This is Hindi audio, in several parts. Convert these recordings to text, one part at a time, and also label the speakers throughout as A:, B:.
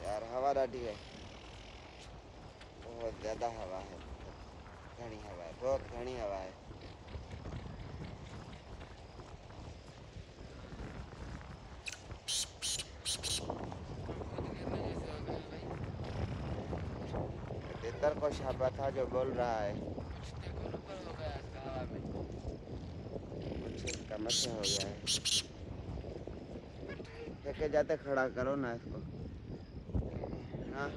A: यार हवा डाटी है, बहुत ज़्यादा हवा है, घनी हवा है, बहुत घनी हवा है। तितर को शाबा था जो बोल रहा है, कुछ इसका मसला हो गया है। लेके जाते खड़ा करो ना इसको। हाँ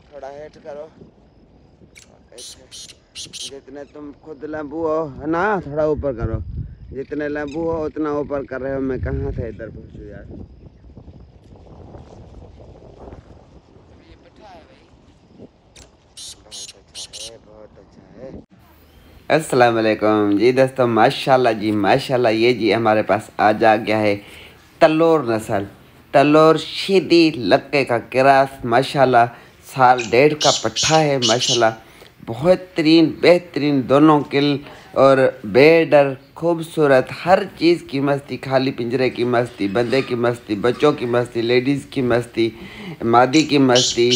A: थोड़ा हेट करो, जितने तुम खुद लंबू हो है ना, थोड़ा ऊपर करो। जितने लंबू हो उतना ऊपर कर रहे हो। मैं कहाँ से इधर पहुँचूँ यार। बहुत अच्छा है। अस्सलाम वालेकुम जी दोस्तों, माशाल्लाह जी माशाल्लाह। ये जी हमारे पास आज आ गया है तल्लोर नस्ल, तल्लोर शीदी लक्के का क्रॉस। माशाल्लाह साल डेढ़ का पट्ठा है माशाल्लाह। बेहतरीन दोनों किल और बेडर खूबसूरत, हर चीज़ की मस्ती। खाली पिंजरे की मस्ती, बंदे की मस्ती, बच्चों की मस्ती, लेडीज़ की मस्ती, मादी की मस्ती।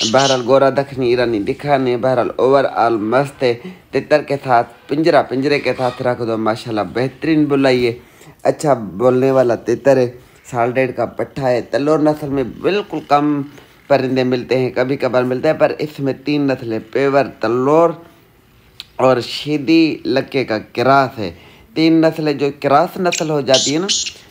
A: बहरहाल गोरा दखनी ईरानी दिखाने, बहरहाल ओवरऑल मस्त है। तितर के साथ पिंजरे के साथ रख दो माशाल्लाह, बेहतरीन बुलाइए। अच्छा बोलने वाला तितर है, साल डेढ़ का पट्ठा है। तल्लोर नस्ल में बिल्कुल कम परिंदे मिलते हैं, कभी कभार मिलते हैं, पर इसमें 3 नस्लें पेवर, तल्लोर और शीदी लक्के का क्रॉस है। 3 नस्लें जो क्रॉस नस्ल हो जाती है ना,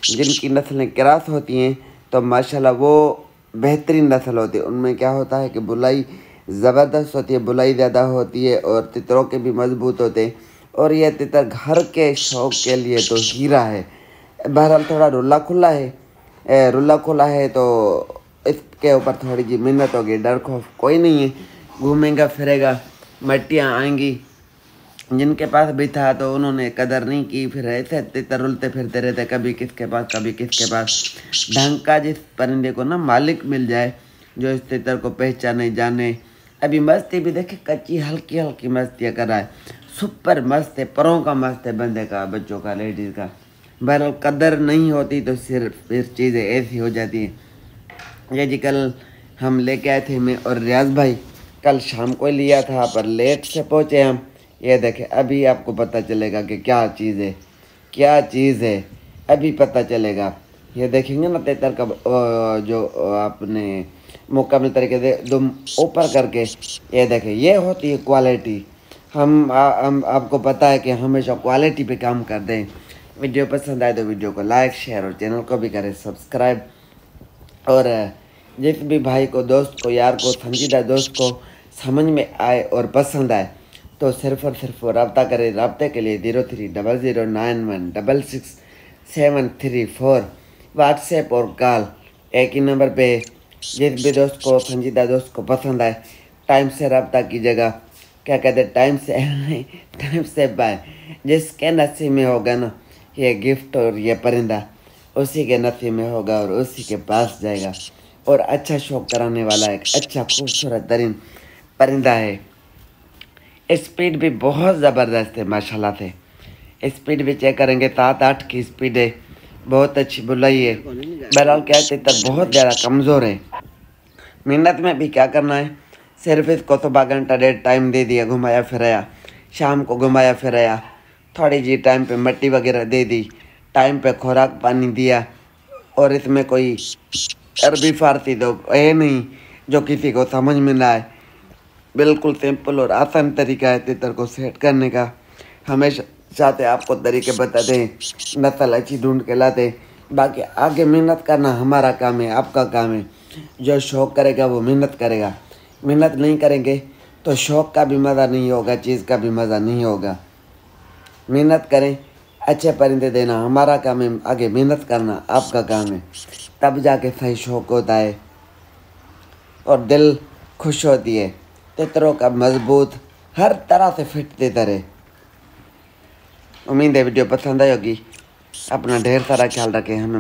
A: जिनकी नस्लें क्रॉस होती हैं तो माशाल्लाह वो बेहतरीन नस्ल होती है। उनमें क्या होता है कि बुलाई ज़बरदस्त होती है, बुलाई ज़्यादा होती है और तितरों के भी मजबूत होते हैं। और यह तितर घर के शौक़ के लिए तो हीरा है। बहरहाल थोड़ा रुला खुला है तो इसके ऊपर थोड़ी जी मेहनत होगी। डर खौफ कोई नहीं है, घूमेगा फिरेगा, मट्टियाँ आएंगी। जिनके पास भी था तो उन्होंने कदर नहीं की, फिर ऐसे तितर रुलते फिरते रहते, कभी किसके पास कभी किसके पास। ढंग का जिस परिंदे को ना मालिक मिल जाए जो इस तितर को पहचाने जाने। अभी मस्ती भी देखे, कच्ची हल्की हल्की मस्तियाँ कर रहा है, सुपर मस्त है, परों का मस्त है, बंदे का, बच्चों का, लेडीज़ का। बहरहाल कदर नहीं होती तो सिर्फ फिर चीज़ें ऐसी हो जाती हैं। ये जी कल हम लेके आए थे, मैं और रियाज भाई, कल शाम को लिया था पर लेट से पहुँचे हम। ये देखें, अभी आपको पता चलेगा कि क्या चीज़ है, अभी पता चलेगा। ये देखेंगे ना तितर का जो आपने मुकम्मल तरीके से दुम ऊपर करके, ये देखें, ये होती है क्वालिटी। हम आपको पता है कि हमेशा क्वालिटी पे काम कर दें। वीडियो पसंद आए तो वीडियो को लाइक शेयर और चैनल को भी करें सब्सक्राइब। और जिस भी भाई को, दोस्त को, यार को, संजीदा दोस्त को समझ में आए और पसंद आए तो सिर्फ और सिर्फ रब्ता करें। रब्ते के लिए 030091666734 व्हाट्सएप और कॉल, एक ही नंबर पे। जिस भी दोस्त को, संजीदा दोस्त को पसंद आए, टाइम से रब्ता कीजिएगा। क्या कहते हैं, टाइम से बाय। जिसके नसीब में होगा ना ये गिफ्ट और ये परिंदा, उसी के नसीब में होगा और उसी के पास जाएगा। और अच्छा शौक कराने वाला एक अच्छा खूबसूरत तरीन परिंदा है। स्पीड भी बहुत ज़बरदस्त है माशाल्लाह से। स्पीड भी चेक करेंगे, 7-8 की स्पीड है, बहुत अच्छी बुलाई है। बहरहाल क्या है, तितर बहुत ज़्यादा कमज़ोर है। मेहनत में भी क्या करना है, सिर्फ इसको सुबह घंटा डेढ़ टाइम दे दिया, घुमाया फिराया, शाम को घुमाया फिराया, थोड़ी जी टाइम पे मट्टी वगैरह दे दी, टाइम पे खुराक पानी दिया। और इसमें कोई अरबी फारसी तो है नहीं जो किसी को समझ में ना आए। बिल्कुल सिंपल और आसान तरीका है तितर को सेट करने का। हमेशा चाहते आपको तरीके बताते हैं, नस्ल अच्छी ढूंढ के लाते। बाकी आगे मेहनत करना हमारा काम है, आपका काम है। जो शौक़ करेगा वो मेहनत करेगा, मेहनत नहीं करेंगे तो शौक़ का भी मज़ा नहीं होगा, चीज़ का भी मज़ा नहीं होगा। मेहनत करें, अच्छे परिंदे देना हमारा काम है, आगे मेहनत करना आपका काम है। तब जाके सही शौक़ होता है और दिल खुश होती है। तितरों का मजबूत, हर तरह से फिट तितर है। उम्मीद है वीडियो पसंद आई होगी। अपना ढेर सारा ख्याल रखें, हमें